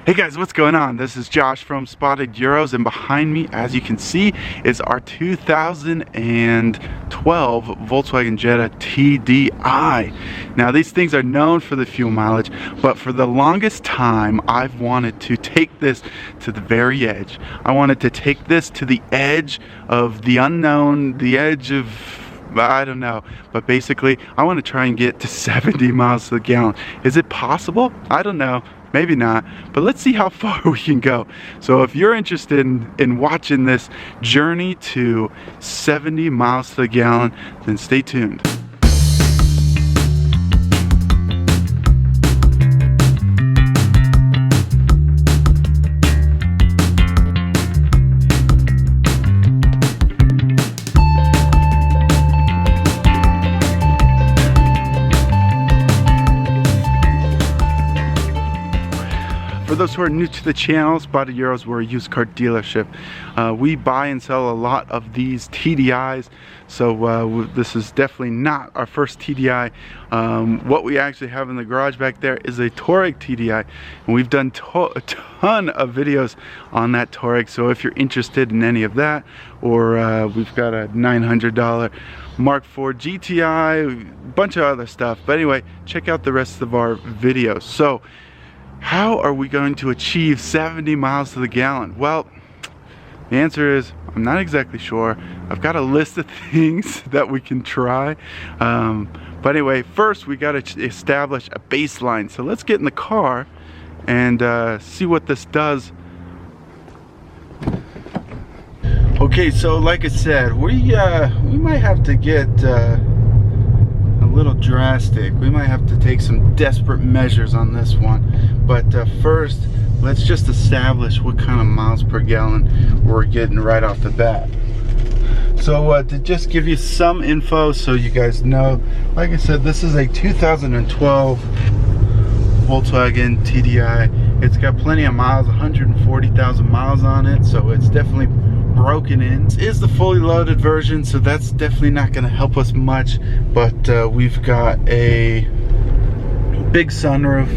Hey guys, what's going on? This is Josh from Spotted Euros, and behind me, as you can see, is our 2012 Volkswagen Jetta Tdi. Now these things are known for the fuel mileage, but for the longest time I've wanted to take this to the very edge. I wanted to take this to the edge of the unknown, the edge of I don't know, but basically I want to try and get to 70 miles to the gallon. Is it possible? I don't know. Maybe not, but let's see how far we can go. So if you're interested in watching this journey to 70 miles to the gallon, then stay tuned. For those who are new to the channel, Spotted Euros, we're a used car dealership. We buy and sell a lot of these TDIs, so this is definitely not our first TDI. What we actually have in the garage back there is a Touareg TDI, and we've done a ton of videos on that Touareg, so if you're interested in any of that, or we've got a $900 Mark IV GTI, a bunch of other stuff. But anyway, check out the rest of our videos. So how are we going to achieve 70 miles to the gallon? Well, the answer is I'm not exactly sure. I've got a list of things that we can try. But anyway, first we got to establish a baseline. So let's get in the car and see what this does. Okay, so like I said, we might have to get a little drastic. We might have to take some desperate measures on this one, but first let's just establish what kind of miles per gallon we're getting right off the bat. So to just give you some info so you guys know, like I said, this is a 2012 Volkswagen TDI. It's got plenty of miles, 140,000 miles on it, so it's definitely broken in. This is the fully loaded version, so that's definitely not going to help us much, but we've got a big sunroof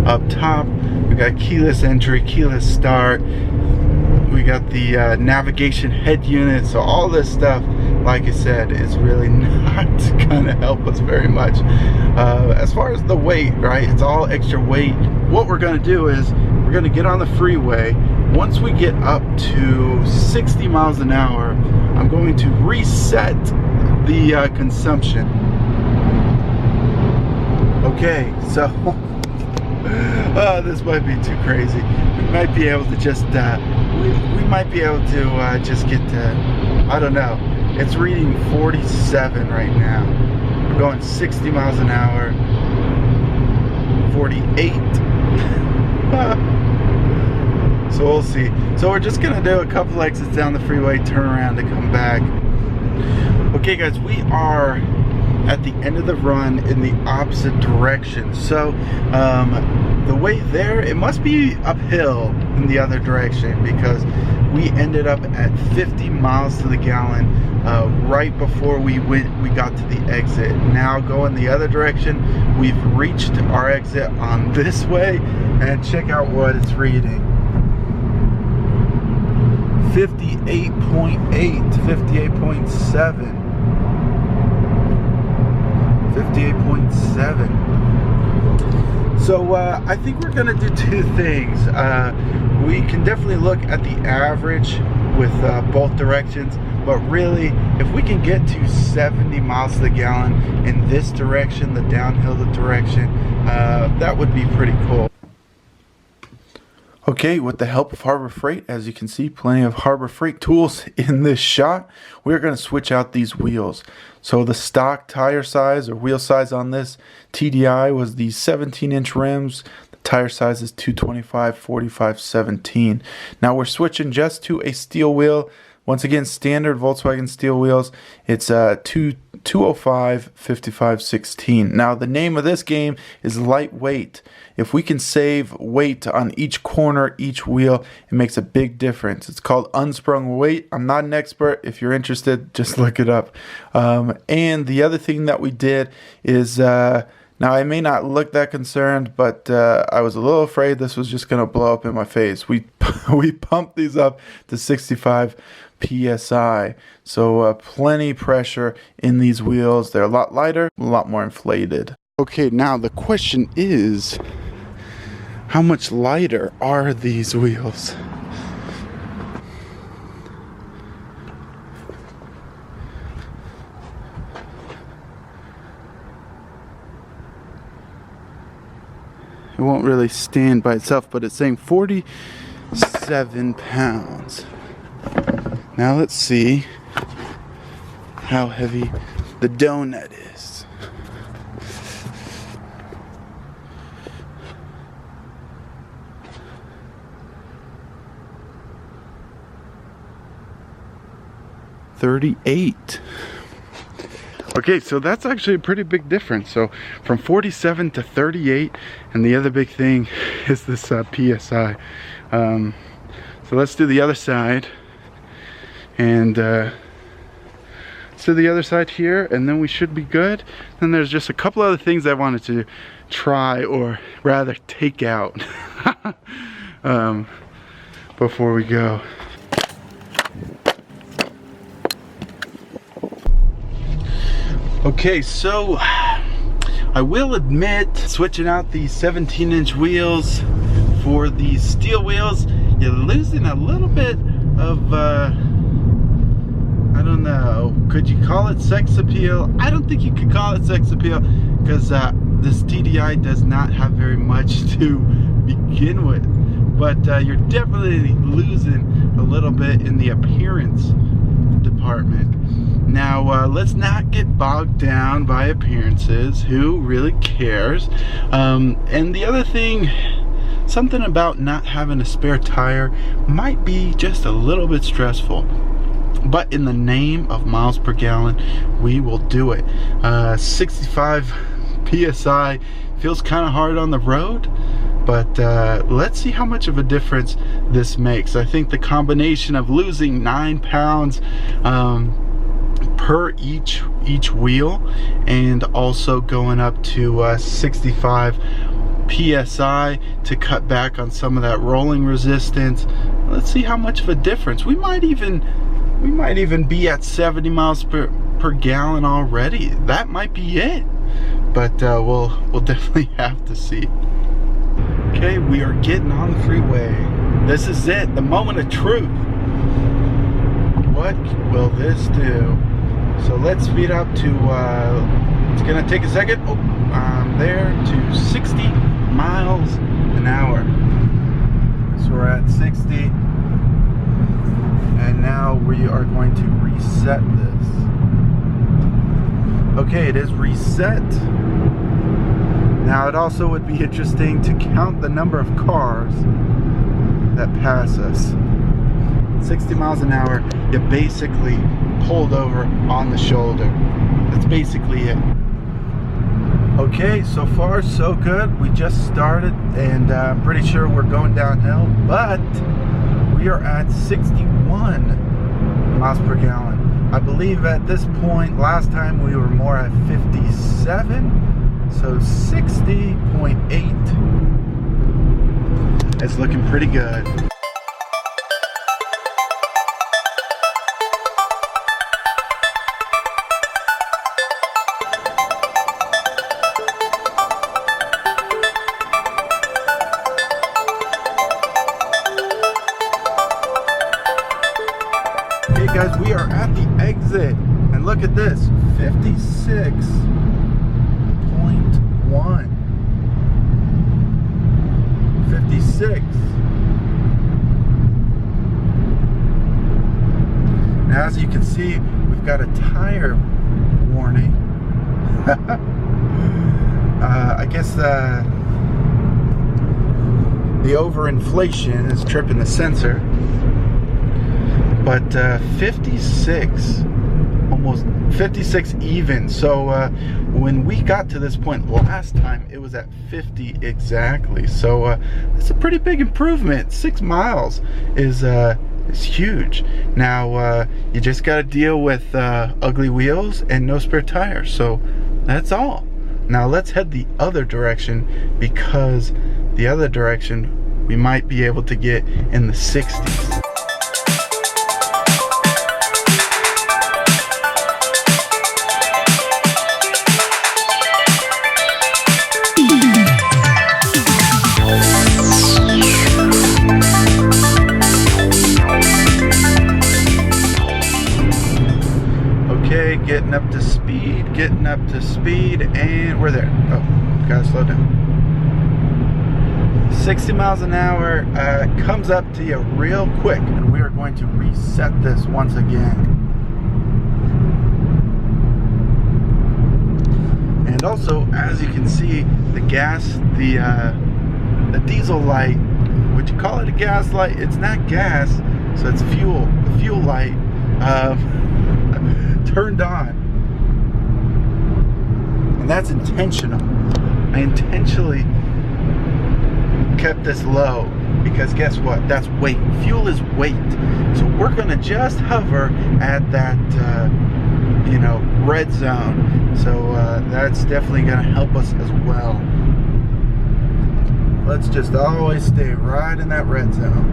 up top. We got keyless entry, keyless start. We got the navigation head unit. So all this stuff, like I said, is really not gonna help us very much. As far as the weight, right, it's all extra weight. What we're gonna do is we're gonna get on the freeway. Once we get up to 60 miles an hour, I'm going to reset the consumption. Okay, so this might be too crazy. We might be able to just we might be able to just get to, I don't know, it's reading 47 right now. We're going 60 miles an hour, 48. So we'll see. So we're just gonna do a couple exits down the freeway, turn around to come back. Okay guys, we are at the end of the run in the opposite direction. So the way there, it must be uphill in the other direction, because we ended up at 50 miles to the gallon right before we got to the exit. Now going the other direction, we've reached our exit on this way, and check out what it's reading. 58.8, 58.7. 58.7. So I think we're gonna do two things. We can definitely look at the average with both directions, but really if we can get to 70 miles to the gallon in this direction, the downhill direction, that would be pretty cool. Okay, with the help of Harbor Freight, as you can see, plenty of Harbor Freight tools in this shot, we're going to switch out these wheels. So the stock tire size or wheel size on this TDI was the 17-inch rims. The tire size is 225/45/17. Now we're switching just to a steel wheel. Once again, standard Volkswagen steel wheels. It's 205/55/16. Now the name of this game is lightweight. If we can save weight on each corner, each wheel, it makes a big difference. It's called unsprung weight. I'm not an expert. If you're interested, just look it up. And the other thing that we did is Now, I may not look that concerned, but I was a little afraid this was just going to blow up in my face. We pumped these up to 65 PSI, so plenty pressure in these wheels. They're a lot lighter, a lot more inflated. Okay, now the question is, how much lighter are these wheels? It won't really stand by itself, but it's saying 47 pounds. Now let's see how heavy the donut is. $38. Okay, so that's actually a pretty big difference. So from 47 to 38, and the other big thing is this PSI. So let's do the other side, and let's do the other side here, and then we should be good. Then there's just a couple other things I wanted to try, or rather take out before we go. Okay, so I will admit, switching out these 17-inch wheels for these steel wheels, you're losing a little bit of, I don't know, could you call it sex appeal? I don't think you could call it sex appeal, because this TDI does not have very much to begin with. But you're definitely losing a little bit in the appearance department. Now, let's not get bogged down by appearances. Who really cares? And the other thing, something about not having a spare tire might be just a little bit stressful. But in the name of miles per gallon, we will do it. 65 PSI feels kind of hard on the road, but let's see how much of a difference this makes. I think the combination of losing 9 pounds per each wheel, and also going up to 65 PSI to cut back on some of that rolling resistance. Let's see how much of a difference. We might even be at 70 miles per gallon already. That might be it, but we'll definitely have to see. Okay, we are getting on the freeway. This is it, the moment of truth. What will this do? So let's speed up to, it's gonna take a second. Oh, I'm there, to 60 miles an hour. So we're at 60. And now we are going to reset this. Okay, it is reset. Now it also would be interesting to count the number of cars that pass us. 60 miles an hour, you basically pulled over on the shoulder. That's basically it. Okay, so far so good. We just started, and I'm pretty sure we're going downhill, but we are at 61 miles per gallon. I believe at this point, last time we were more at 57, so 60.8. It's looking pretty good. Guys, we are at the exit, and look at this, 56.1. 56. Now, as you can see, we've got a tire warning. I guess the overinflation is tripping the sensor. But 56, almost 56 even. So when we got to this point last time, it was at 50 exactly. So it's a pretty big improvement. 6 miles is huge. Now you just got to deal with ugly wheels and no spare tires. So that's all. Now let's head the other direction, because the other direction we might be able to get in the 60s. Okay, getting up to speed, and we're there. Oh, gotta slow down. 60 miles an hour comes up to you real quick, and we are going to reset this once again. And also, as you can see, the gas, the diesel light, would you call it a gas light? It's not gas, so it's fuel. The fuel light turned on, and that's intentional. I intentionally kept this low because guess what? That's weight. Fuel is weight. So we're gonna just hover at that you know, red zone. So that's definitely gonna help us as well. Let's just always stay right in that red zone.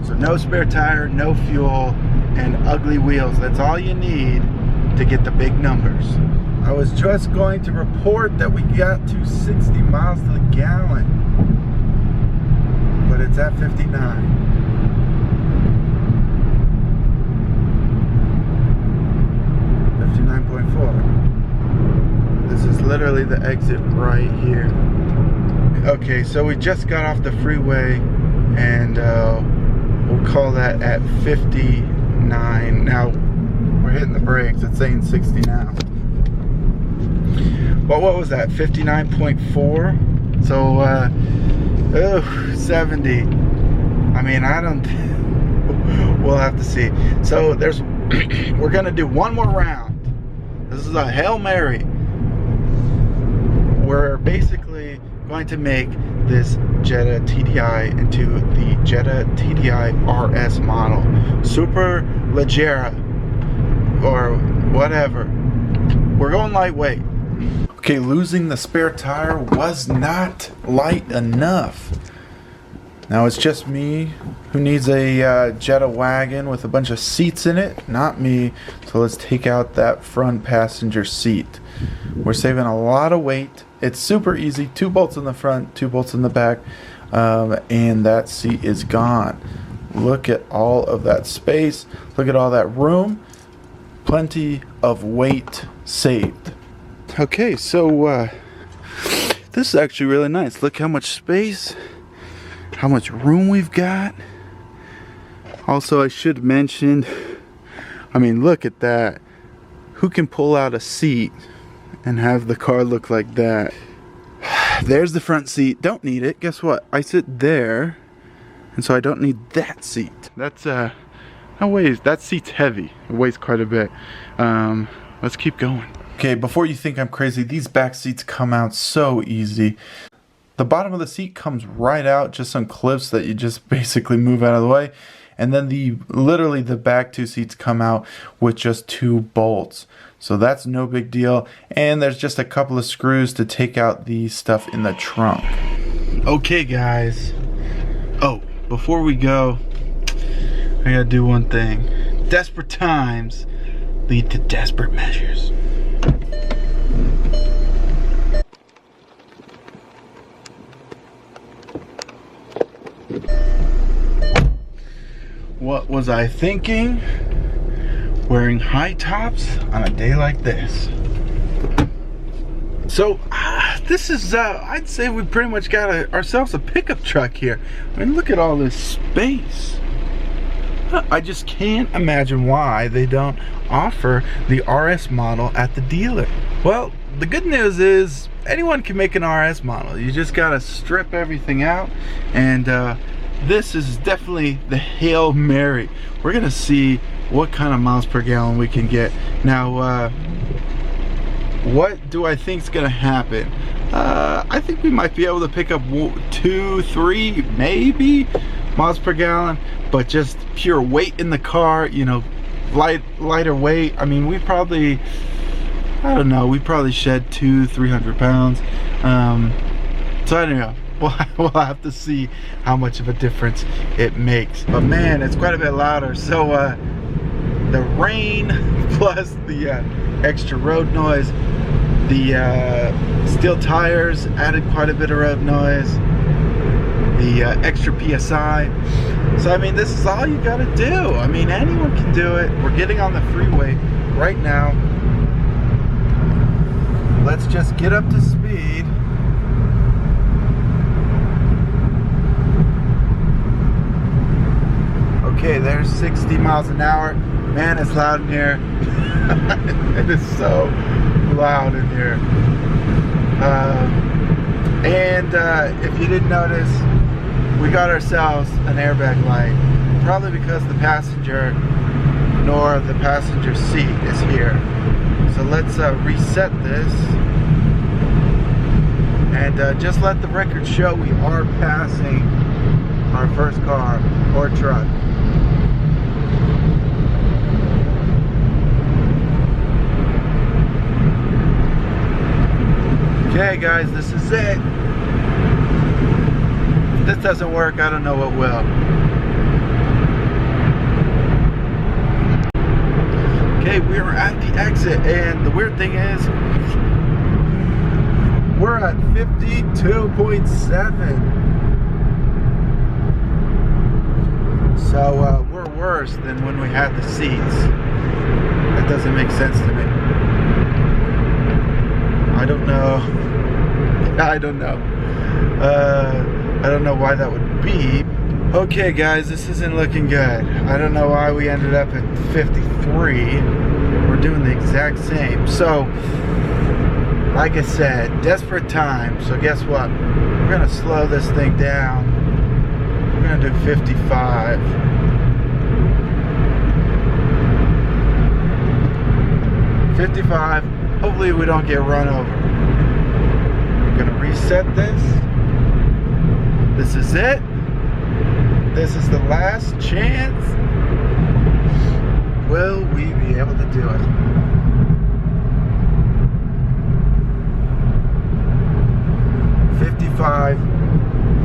So no spare tire, no fuel, and ugly wheels. That's all you need to get the big numbers. I was just going to report that we got to 60 miles to the gallon, but it's at 59. This is literally the exit right here. Okay, so we just got off the freeway, and we'll call that at 59. Now we're hitting the brakes. It's saying 60 now. But what was that? 59.4. So 70. I mean, I don't. We'll have to see. So there's. We're gonna do one more round. This is a Hail Mary. We're basically going to make this Jetta Tdi into the Jetta Tdi RS model. Super Leggera, or whatever. We're going lightweight. Okay, losing the spare tire was not light enough. Now it's just me who needs a Jetta wagon with a bunch of seats in it, not me. So let's take out that front passenger seat. We're saving a lot of weight. It's super easy. 2 bolts in the front, 2 bolts in the back, and that seat is gone. Look at all of that space. Look at all that room. Plenty of weight saved. Okay, so this is actually really nice. Look how much space, how much room we've got. Also, I should mention, I mean, look at that. Who can pull out a seat and have the car look like that? There's the front seat. Don't need it. Guess what? I sit there, and so I don't need that seat. That's that seat's heavy. It weighs quite a bit. Let's keep going. Okay, before you think I'm crazy, these back seats come out so easy. The bottom of the seat comes right out, just some clips that you just basically move out of the way. And then literally the back 2 seats come out with just 2 bolts. So that's no big deal. And there's just a couple of screws to take out the stuff in the trunk. Okay, guys. Oh, before we go, I gotta do one thing. Desperate times lead to desperate measures. What was I thinking? Wearing high tops on a day like this. So this is I'd say we pretty much got ourselves a pickup truck here. I mean, look at all this space. I just can't imagine why they don't offer the RS model at the dealer. Well, the good news is anyone can make an RS model. You just gotta strip everything out, and this is definitely the Hail Mary. We're gonna see what kind of miles per gallon we can get. Now, what do I think is gonna happen? I think we might be able to pick up 2, 3, maybe miles per gallon, but just pure weight in the car, you know, lighter weight. I mean, we probably, I don't know, we probably shed 200-300 pounds. So I don't know. We'll have to see how much of a difference it makes. But man, it's quite a bit louder. So the rain plus the extra road noise, the steel tires added quite a bit of road noise, the extra PSI. So I mean, this is all you gotta do. I mean, anyone can do it. We're getting on the freeway right now. Let's just get up to speed. Okay, there's 60 miles an hour. Man, it's loud in here. It is so loud in here. If you didn't notice, we got ourselves an airbag light. Probably because the passenger nor the passenger seat is here. So let's reset this. And just let the record show we are passing our first car or truck. Okay guys, this is it. If this doesn't work, I don't know what will. Okay, we're at the exit, and the weird thing is, we're at 52.7. So we're worse than when we had the seats. That doesn't make sense to me. I don't know. I don't know. I don't know why that would be. Okay guys, this isn't looking good. I don't know why we ended up at 53. We're doing the exact same. So, like I said, desperate time. So guess what? We're gonna slow this thing down. We're gonna do 55. 55. Hopefully we don't get run over. I'm gonna reset this. This is it. This is the last chance. Will we be able to do it? I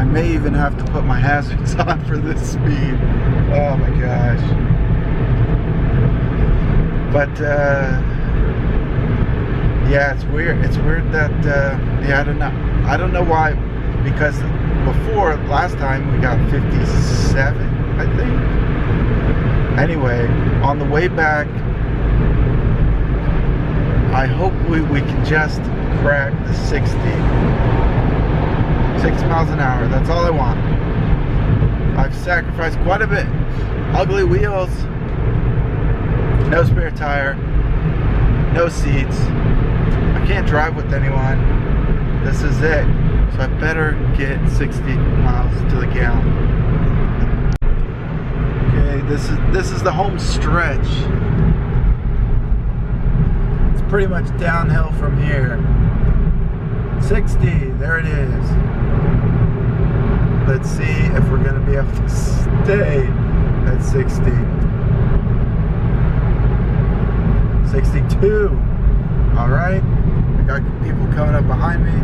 may even have to put my hazards on for this speed. Oh my gosh. But yeah, it's weird. It's weird that yeah, I don't know why, because before, last time we got 57, I think. Anyway, on the way back, I hope we can just crack the 60 miles an hour. That's all I want. I've sacrificed quite a bit. Ugly wheels, no spare tire, no seats. I can't drive with anyone. This is it. So I better get 60 miles to the gallon. Okay, this is the home stretch. It's pretty much downhill from here. 60, there it is. Let's see if we're gonna be able to stay at 60. 62. All right, I got people coming up behind me.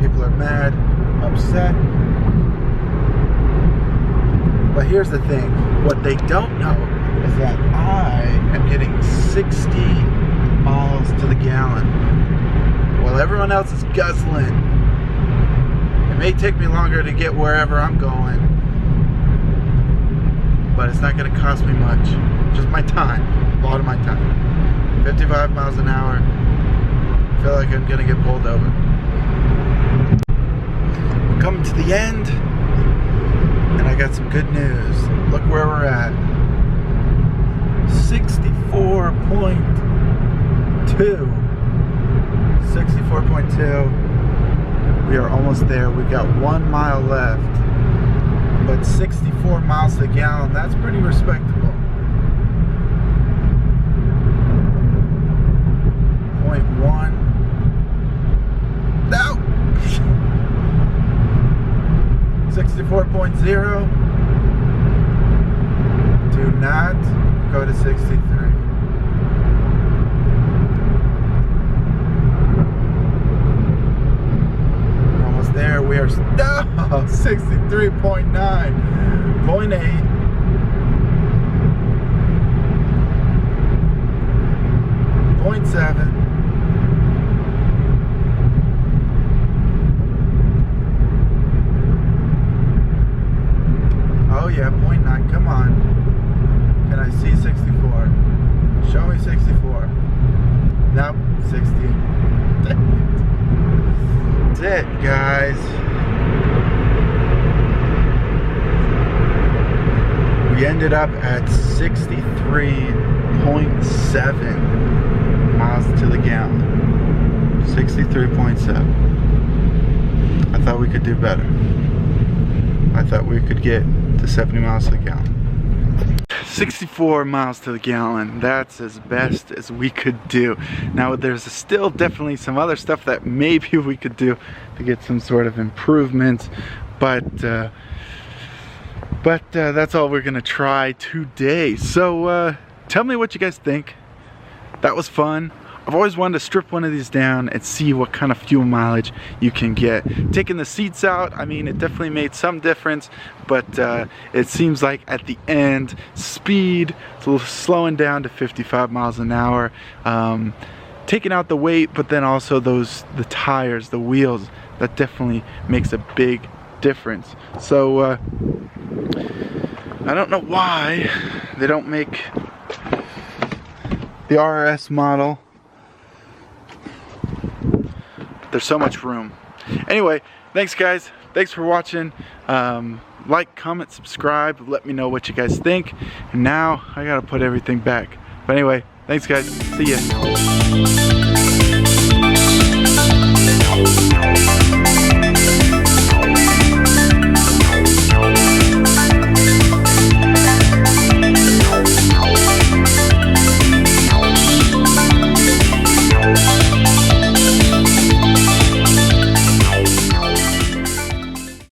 People are mad, upset. But here's the thing. What they don't know is that I am getting 60 miles to the gallon while everyone else is guzzling. It may take me longer to get wherever I'm going, but it's not going to cost me much. Just my time. A lot of my time. 55 miles an hour. I feel like I'm going to get pulled over. We're coming to the end, and I got some good news. Look where we're at. 64.2. 64.2. We are almost there. We've got 1 mile left. But 64 miles to the gallon, that's pretty respectable. 0.1. No! 64.0. Do not go to 63. we are 63.9, 0.8. 0.7. Oh yeah, 0.9. Come on. Can I see 64? Show me 64. Nope, 60. That's it, guys. We ended up at 63.7 miles to the gallon. 63.7. I thought we could do better. I thought we could get to 70 miles to the gallon. 64 miles to the gallon. That's as best as we could do. Now there's still definitely some other stuff that maybe we could do to get some sort of improvements, but that's all we're gonna try today. So tell me what you guys think. That was fun. I've always wanted to strip one of these down and see what kind of fuel mileage you can get. Taking the seats out, I mean, it definitely made some difference, but it seems like at the end, speed, it's a little slowing down to 55 miles an hour. Taking out the weight, but then also the tires, the wheels, that definitely makes a big difference. So I don't know why they don't make the RS model. There's so much room. Anyway, thanks guys. Thanks for watching. Like, comment, subscribe. Let me know what you guys think. And now I gotta put everything back. But anyway, thanks guys. See ya.